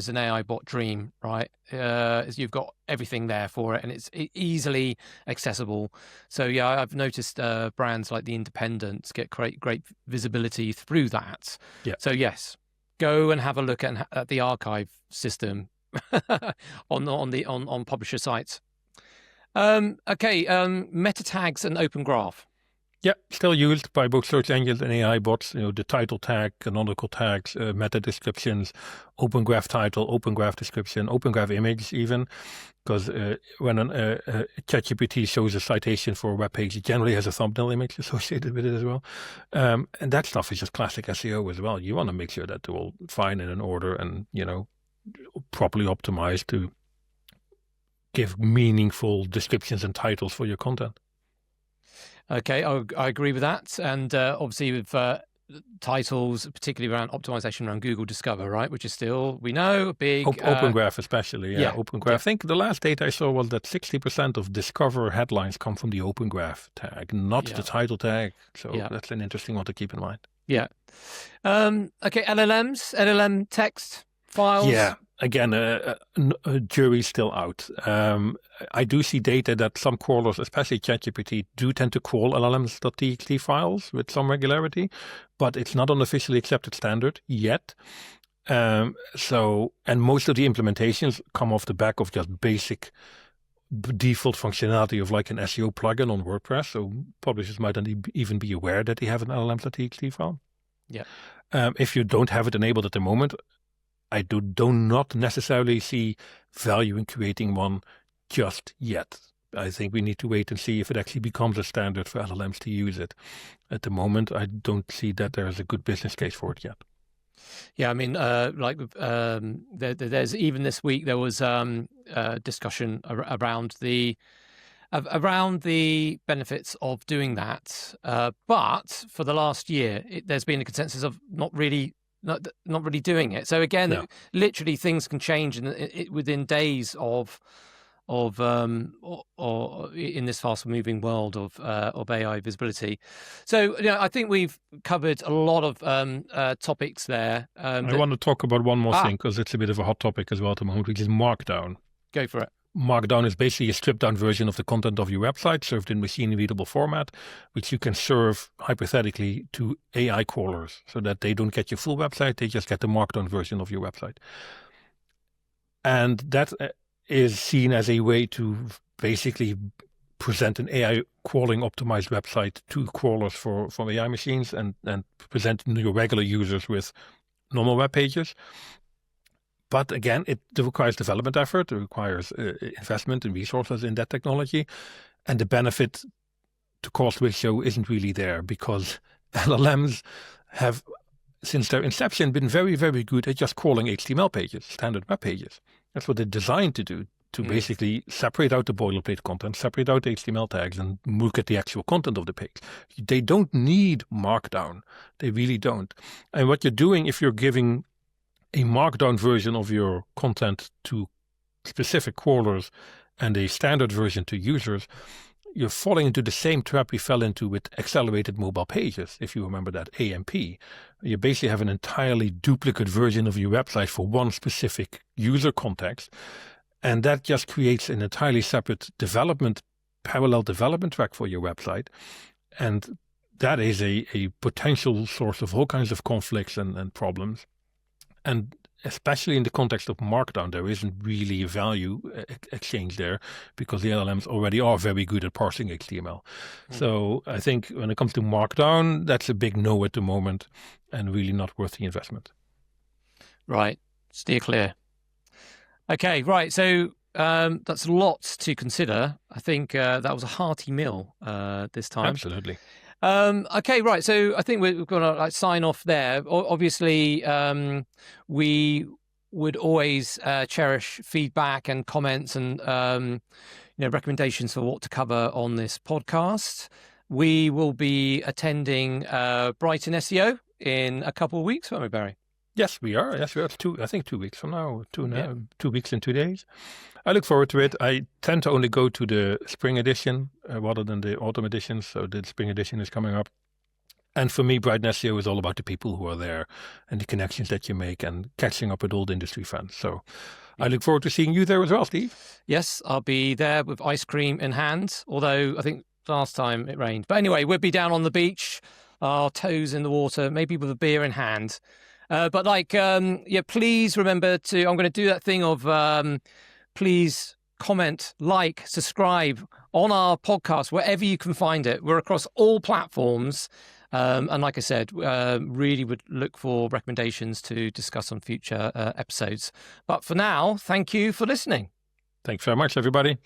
an AI bot dream, right? You've got everything there for it, and it's easily accessible. So yeah, I've noticed brands like The Independent get great visibility through that. Yeah. So yes, go and have a look at the archive system on publisher sites. Meta tags and Open Graph. Yeah, still used by both search engines and AI bots. The title tag, canonical tags, meta descriptions, Open Graph title, Open Graph description, Open Graph image even. Because when a ChatGPT shows a citation for a web page, it generally has a thumbnail image associated with it as well. And that stuff is just classic SEO as well. You want to make sure that they're all fine and in order and, properly optimized to give meaningful descriptions and titles for your content. Okay, I agree with that. And obviously with titles, particularly around optimization around Google Discover, right? Which is still, we know, a big... Open Graph especially, yeah. Open Graph. Yeah. I think the last data I saw was that 60% of Discover headlines come from the Open Graph tag, not the title tag. So that's an interesting one to keep in mind. Yeah. Okay, LLMs, LLM text. files? Yeah, again, a jury's still out. I do see data that some crawlers, especially ChatGPT, do tend to crawl LLMs.txt files with some regularity, but it's not an officially accepted standard yet. And most of the implementations come off the back of just basic default functionality of like an SEO plugin on WordPress. So publishers might not even be aware that they have an LLMs.txt file. Yeah. If you don't have it enabled at the moment, I do not necessarily see value in creating one just yet. I think we need to wait and see if it actually becomes a standard for LLMs to use it. At the moment, I don't see that there's a good business case for it yet. Yeah, I mean, there's even this week there was discussion around the benefits of doing that. But for the last year, there's been a consensus of not really doing it. So again, literally things can change within days of in this fast-moving world of AI visibility. So I think we've covered a lot of topics there. I want to talk about one more thing because it's a bit of a hot topic as well at the moment, which is Markdown. Go for it. Markdown is basically a stripped-down version of the content of your website served in machine-readable format, which you can serve hypothetically to AI crawlers so that they don't get your full website, they just get the Markdown version of your website. And that is seen as a way to basically present an AI crawling optimized website to crawlers from AI machines and present your regular users with normal web pages. But again, it requires development effort, it requires investment and resources in that technology. And the benefit to cost ratio isn't really there because LLMs have, since their inception, been very, very good at just crawling HTML pages, standard web pages. That's what they're designed to do, to basically separate out the boilerplate content, separate out the HTML tags, and look at the actual content of the page. They don't need Markdown. They really don't. And what you're doing if you're giving a Markdown version of your content to specific crawlers and a standard version to users, you're falling into the same trap we fell into with accelerated mobile pages, if you remember that, AMP. You basically have an entirely duplicate version of your website for one specific user context, and that just creates an entirely separate parallel development track for your website. And that is a potential source of all kinds of conflicts and problems. And especially in the context of Markdown, there isn't really a value exchange there because the LLMs already are very good at parsing HTML. So I think when it comes to Markdown, that's a big no at the moment and really not worth the investment. Right. Steer clear. Okay, right. So that's lots to consider. I think that was a hearty meal this time. Absolutely. Okay, right. So I think we're going to sign off there. Obviously, we would always cherish feedback and comments and recommendations for what to cover on this podcast. We will be attending Brighton SEO in a couple of weeks, won't we, Barry? Yes, we are. Yes, we are. 2 weeks from now. 2 weeks and 2 days. I look forward to it. I tend to only go to the spring edition rather than the autumn edition. So the spring edition is coming up. And for me, Brighton SEO is all about the people who are there and the connections that you make and catching up with old industry fans. So I look forward to seeing you there as well, Steve. Yes, I'll be there with ice cream in hand, although I think last time it rained. But anyway, we'll be down on the beach, our toes in the water, maybe with a beer in hand. Please remember I'm going to do that thing of please comment, like, subscribe on our podcast, wherever you can find it. We're across all platforms. And like I said, really would look for recommendations to discuss on future episodes. But for now, thank you for listening. Thanks very much, everybody.